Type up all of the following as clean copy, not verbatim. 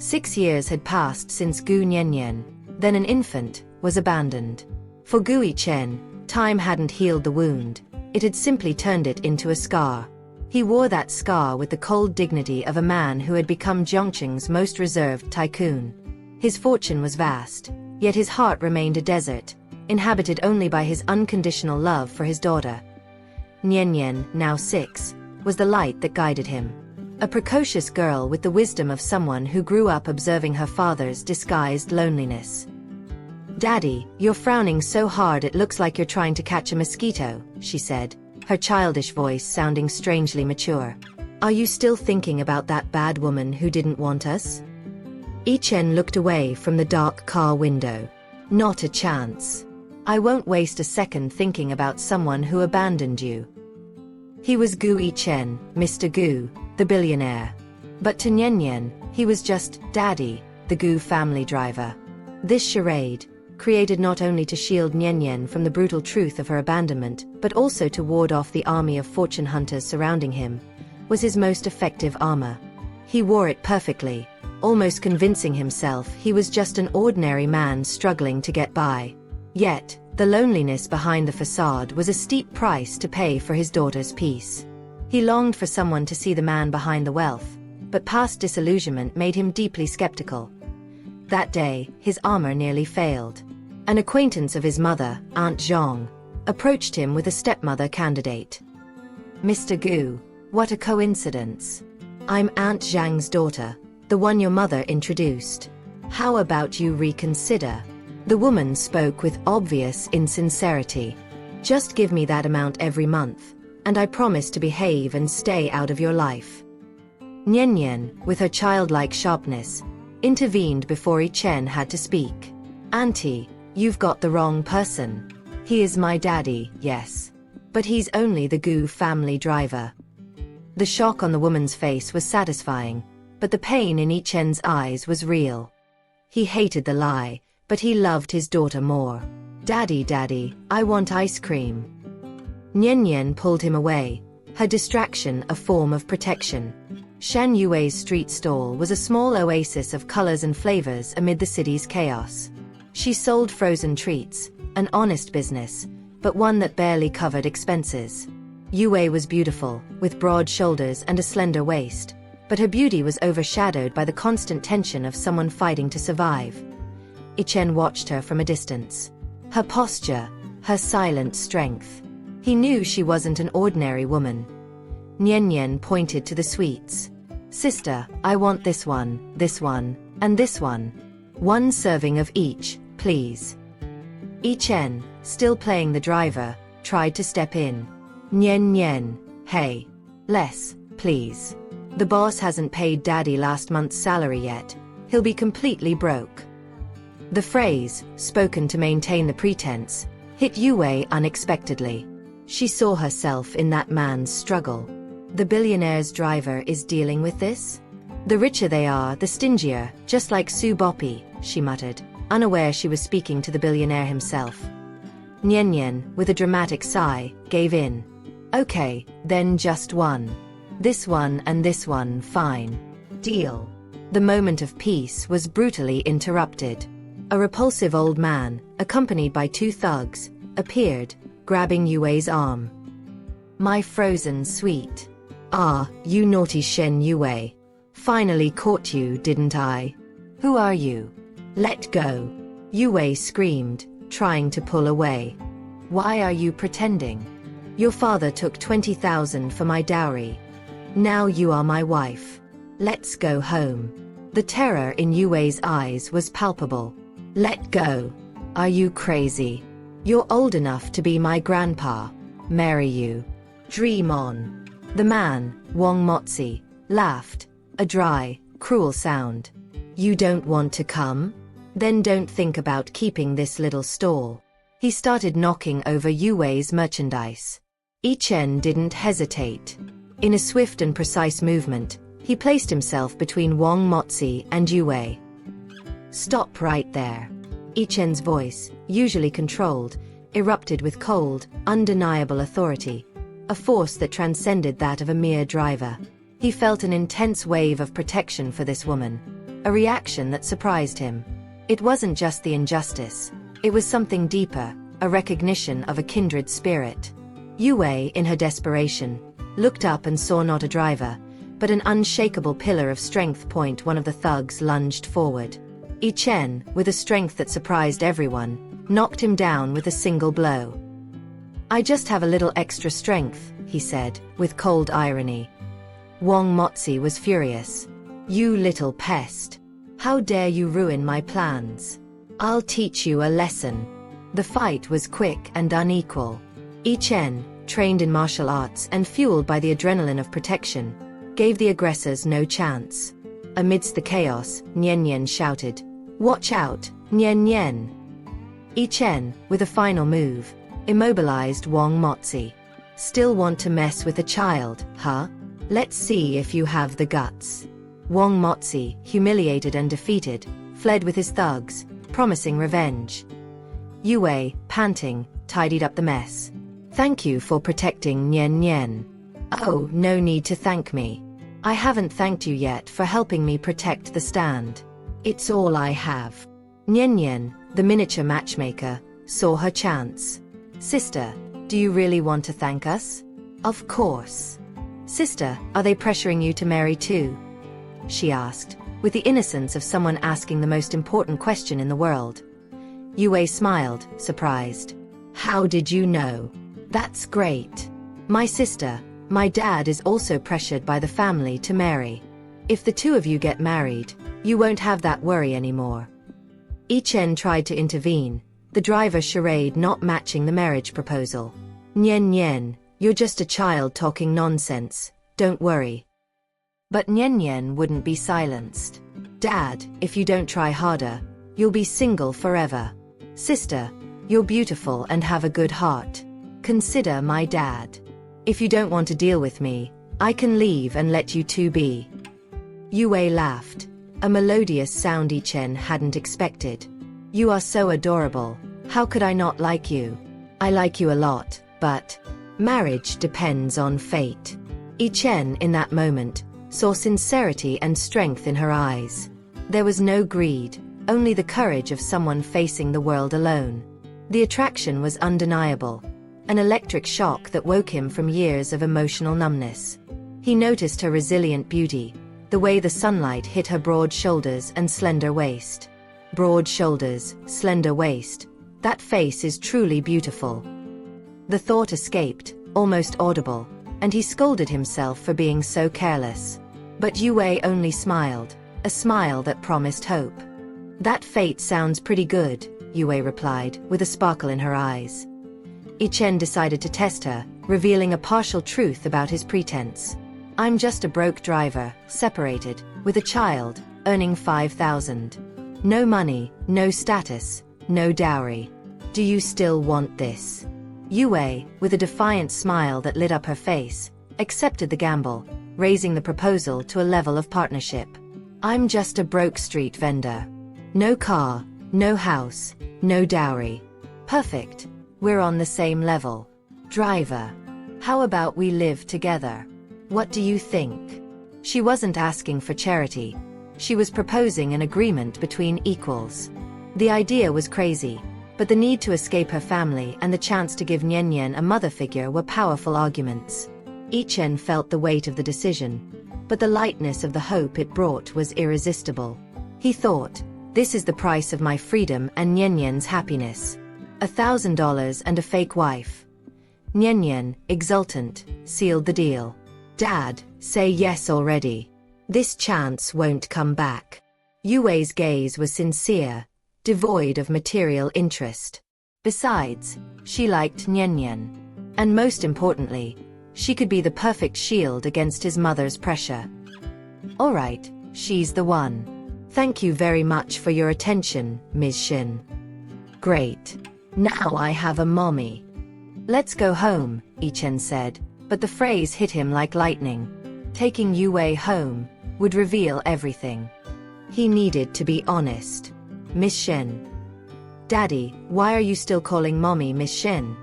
6 years had passed since Gu Niannian, then an infant, was abandoned. For Gu Yichen, time hadn't healed the wound, it had simply turned it into a scar. He wore that scar with the cold dignity of a man who had become Jiangcheng's most reserved tycoon. His fortune was vast, yet his heart remained a desert, inhabited only by his unconditional love for his daughter. Niannian, now 6, was the light that guided him. A precocious girl with the wisdom of someone who grew up observing her father's disguised loneliness. "Daddy, you're frowning so hard it looks like you're trying to catch a mosquito," she said, her childish voice sounding strangely mature. "Are you still thinking about that bad woman who didn't want us?" Yichen looked away from the dark car window. "Not a chance. I won't waste a second thinking about someone who abandoned you." He was Gu Yichen, Mr. Gu, the billionaire. But to Niannian, he was just Daddy, the Gu family driver. This charade, created not only to shield Niannian from the brutal truth of her abandonment, but also to ward off the army of fortune hunters surrounding him, was his most effective armor. He wore it perfectly, almost convincing himself he was just an ordinary man struggling to get by. Yet, the loneliness behind the facade was a steep price to pay for his daughter's peace. He longed for someone to see the man behind the wealth, but past disillusionment made him deeply skeptical. That day, his armor nearly failed. An acquaintance of his mother, Aunt Zhang, approached him with a stepmother candidate. "Mr. Gu, what a coincidence. I'm Aunt Zhang's daughter, the one your mother introduced. How about you reconsider?" The woman spoke with obvious insincerity. "Just give me that amount every month, and I promise to behave and stay out of your life." Niannian, with her childlike sharpness, intervened before Yichen had to speak. "Auntie, you've got the wrong person. He is my daddy, yes. But he's only the Gu family driver." The shock on the woman's face was satisfying, but the pain in Yichen's eyes was real. He hated the lie, but he loved his daughter more. "Daddy, Daddy, I want ice cream." Niannian pulled him away, her distraction a form of protection. Shan Yue's street stall was a small oasis of colors and flavors amid the city's chaos. She sold frozen treats, an honest business, but one that barely covered expenses. Yue was beautiful, with broad shoulders and a slender waist, but her beauty was overshadowed by the constant tension of someone fighting to survive. Yichen watched her from a distance. Her posture, her silent strength. He knew she wasn't an ordinary woman. Niannian pointed to the sweets. "Sister, I want this one, and this one. 1 serving of each, please." Yichen, still playing the driver, tried to step in. "Niannian, hey. Less, please. The boss hasn't paid Daddy last month's salary yet. He'll be completely broke." The phrase, spoken to maintain the pretense, hit Yue unexpectedly. She saw herself in that man's struggle. The billionaire's driver is dealing with this? "The richer they are, the stingier, just like Su Boppy," she muttered, unaware she was speaking to the billionaire himself. Niannian, with a dramatic sigh, gave in. "Okay, then just one. This one and this one, fine. Deal." The moment of peace was brutally interrupted. A repulsive old man, accompanied by 2 thugs, appeared, grabbing Yue's arm. "My frozen sweet. Ah, you naughty Shen Yue. Finally caught you, didn't I? Who are you? Let go." Yue screamed, trying to pull away. "Why are you pretending? Your father took 20,000 for my dowry. Now you are my wife. Let's go home." The terror in Yue's eyes was palpable. "Let go. Are you crazy? You're old enough to be my grandpa. Marry you. Dream on." The man, Wang Motzi, laughed, a dry, cruel sound. "You don't want to come? Then don't think about keeping this little stall." He started knocking over Yue's merchandise. Yichen didn't hesitate. In a swift and precise movement, he placed himself between Wang Motzi and Yue. "Stop right there." Yichen's voice, usually controlled, erupted with cold, undeniable authority, a force that transcended that of a mere driver. He felt an intense wave of protection for this woman. a reaction that surprised him. It wasn't just the injustice, it was something deeper, a recognition of a kindred spirit. Yue, in her desperation, looked up and saw not a driver, but an unshakable pillar of strength. One of the thugs lunged forward. Yichen, with a strength that surprised everyone, knocked him down with a single blow. "I just have a little extra strength," he said, with cold irony. Wang Motzi was furious. "You little pest! How dare you ruin my plans? I'll teach you a lesson." The fight was quick and unequal. Yichen, trained in martial arts and fueled by the adrenaline of protection, gave the aggressors no chance. Amidst the chaos, Niannian shouted, "Watch out, Niannian!" Yichen, with a final move, immobilized Wang Motzi. "Still want to mess with a child, huh? Let's see if you have the guts." Wang Motzi, humiliated and defeated, fled with his thugs, promising revenge. Yue, panting, tidied up the mess. "Thank you for protecting Niannian." "Oh, no need to thank me. I haven't thanked you yet for helping me protect the stand. It's all I have." Niannian, the miniature matchmaker, saw her chance. "Sister, do you really want to thank us?" "Of course." "Sister, are they pressuring you to marry too?" she asked, with the innocence of someone asking the most important question in the world. Yue smiled, surprised. "How did you know?" "That's great. My sister, my dad is also pressured by the family to marry. If the two of you get married, you won't have that worry anymore." Yichen tried to intervene, the driver charade not matching the marriage proposal. "Niannian, you're just a child talking nonsense, don't worry." But Niannian wouldn't be silenced. "Dad, if you don't try harder, you'll be single forever. Sister, you're beautiful and have a good heart. Consider my dad. If you don't want to deal with me, I can leave and let you two be." Yue laughed, a melodious sound Yichen hadn't expected. "You are so adorable. How could I not like you? I like you a lot, but marriage depends on fate." Yichen, in that moment, saw sincerity and strength in her eyes. There was no greed, only the courage of someone facing the world alone. The attraction was undeniable, an electric shock that woke him from years of emotional numbness. He noticed her resilient beauty, the way the sunlight hit her broad shoulders and slender waist. Broad shoulders, slender waist, that face is truly beautiful. The thought escaped, almost audible, and he scolded himself for being so careless. But Yue only smiled, a smile that promised hope. "That fate sounds pretty good," Yue replied, with a sparkle in her eyes. Yichen decided to test her, revealing a partial truth about his pretense. "I'm just a broke driver, separated, with a child, earning 5,000. No money, no status, no dowry. Do you still want this?" Yue, with a defiant smile that lit up her face, accepted the gamble, raising the proposal to a level of partnership. "I'm just a broke street vendor. No car, no house, no dowry. Perfect. We're on the same level. Driver. How about we live together? What do you think?" She wasn't asking for charity. She was proposing an agreement between equals. The idea was crazy, but the need to escape her family and the chance to give Niannian a mother figure were powerful arguments. Yichen felt the weight of the decision, but the lightness of the hope it brought was irresistible. He thought, "This is the price of my freedom and Niannian's happiness. $1,000 and a fake wife." Niannian, exultant, sealed the deal. "Dad, say yes already. This chance won't come back." Yue's gaze was sincere, devoid of material interest. Besides, she liked Niannian. And most importantly, she could be the perfect shield against his mother's pressure. "All right, she's the one. Thank you very much for your attention, Ms. Shin." "Great. Now I have a mommy." "Let's go home," Yichen said, but the phrase hit him like lightning. Taking Yue home would reveal everything. He needed to be honest. "Miss Shen." "Daddy, why are you still calling mommy Miss Shen?"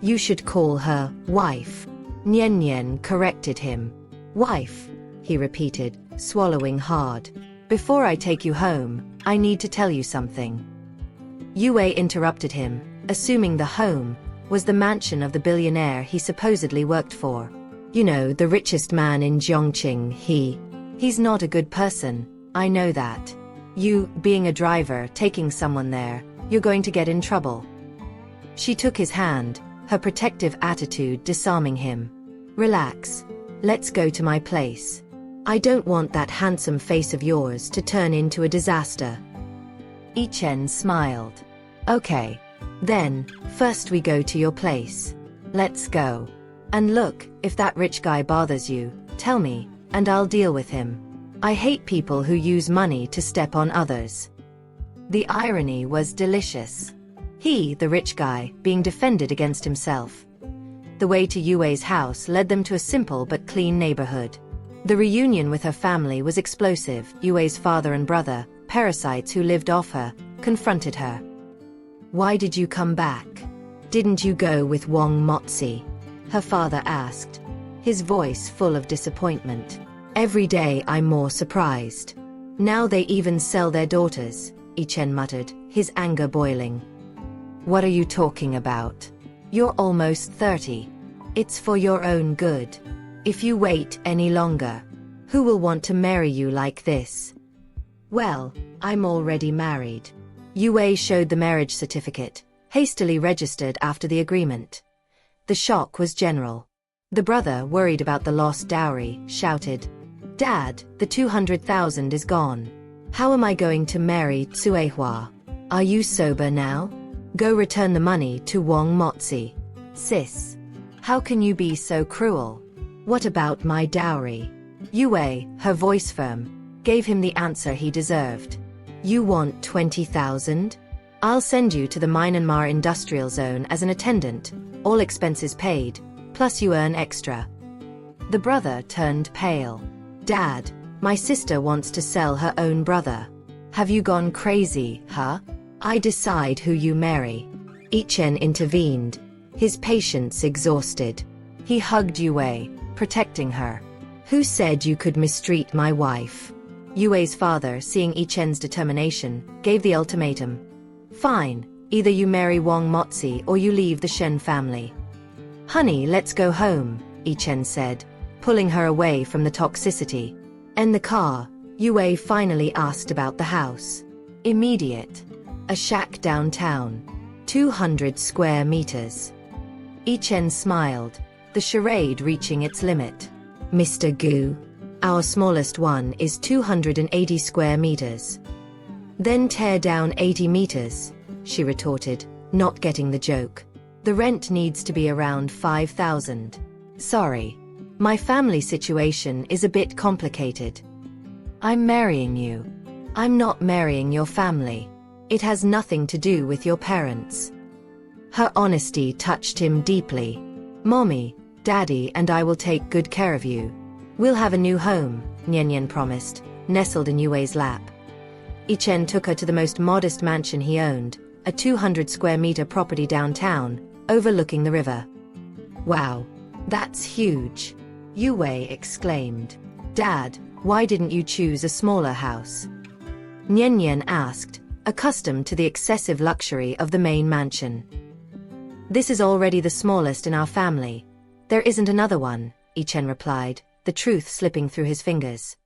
"You should call her wife." Niannian corrected him. "Wife," he repeated, swallowing hard. Before I take you home, I need to tell you something. Yue interrupted him, assuming the home was the mansion of the billionaire he supposedly worked for. You know, the richest man in Jiangcheng. He's not a good person, I know that. You, being a driver, taking someone there, you're going to get in trouble. She took his hand, her protective attitude disarming him. Relax. Let's go to my place. I don't want that handsome face of yours to turn into a disaster. Yichen smiled. Okay. Then, first we go to your place. Let's go. And look, if that rich guy bothers you, tell me, and I'll deal with him. I hate people who use money to step on others. The irony was delicious. He, the rich guy, being defended against himself. The way to Yue's house led them to a simple but clean neighborhood. The reunion with her family was explosive. Yue's father and brother, parasites who lived off her, confronted her. Why did you come back? Didn't you go with Wang Motzi? Her father asked, his voice full of disappointment. Every day I'm more surprised. Now they even sell their daughters, Yichen muttered, his anger boiling. What are you talking about? You're almost 30. It's for your own good. If you wait any longer, who will want to marry you like this? Well, I'm already married. Yue showed the marriage certificate, hastily registered after the agreement. The shock was general. The brother, worried about the lost dowry, shouted, Dad, the 200,000 is gone. How am I going to marry Tsuehua? Are you sober now? Go return the money to Wang Motzi. Sis, how can you be so cruel? What about my dowry? Yue, her voice firm, gave him the answer he deserved. You want 20,000? I'll send you to the Myanmar industrial zone as an attendant, all expenses paid, plus you earn extra. The brother turned pale. Dad, my sister wants to sell her own brother. Have you gone crazy, huh? I decide who you marry. Yichen intervened, his patience exhausted. He hugged Yue, protecting her. Who said you could mistreat my wife? Yue's father, seeing Yichen's determination, gave the ultimatum. Fine, either you marry Wang Motzi or you leave the Shen family. Honey, let's go home, Yichen said, pulling her away from the toxicity. In the car, Yue finally asked about the house. Immediate. A shack downtown. 200 square meters. Yichen smiled, the charade reaching its limit. Mr. Gu, our smallest one is 280 square meters. Then tear down 80 meters, she retorted, not getting the joke. The rent needs to be around 5,000. Sorry. My family situation is a bit complicated. I'm marrying you. I'm not marrying your family. It has nothing to do with your parents. Her honesty touched him deeply. Mommy, Daddy and I will take good care of you. We'll have a new home, Niannian promised, nestled in Yue's lap. Yichen took her to the most modest mansion he owned, a 200 square meter property downtown, overlooking the river. Wow, that's huge, Yue exclaimed. Dad, why didn't you choose a smaller house? Niannian asked, accustomed to the excessive luxury of the main mansion. This is already the smallest in our family. There isn't another one, Yichen replied, the truth slipping through his fingers.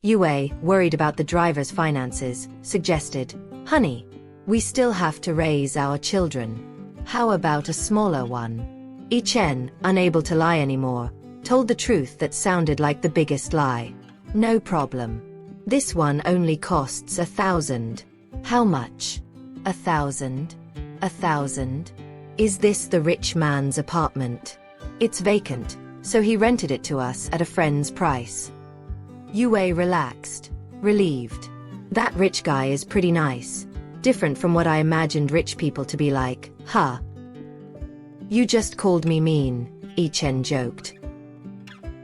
Yue, worried about the driver's finances, suggested, Honey, we still have to raise our children. How about a smaller one? Yichen, unable to lie anymore, told the truth that sounded like the biggest lie. No problem. This one only costs 1,000. How much? 1,000? 1,000? Is this the rich man's apartment? It's vacant, so he rented it to us at a friend's price. Yue relaxed, relieved. That rich guy is pretty nice, different from what I imagined rich people to be like, huh? You just called me mean, Yichen joked.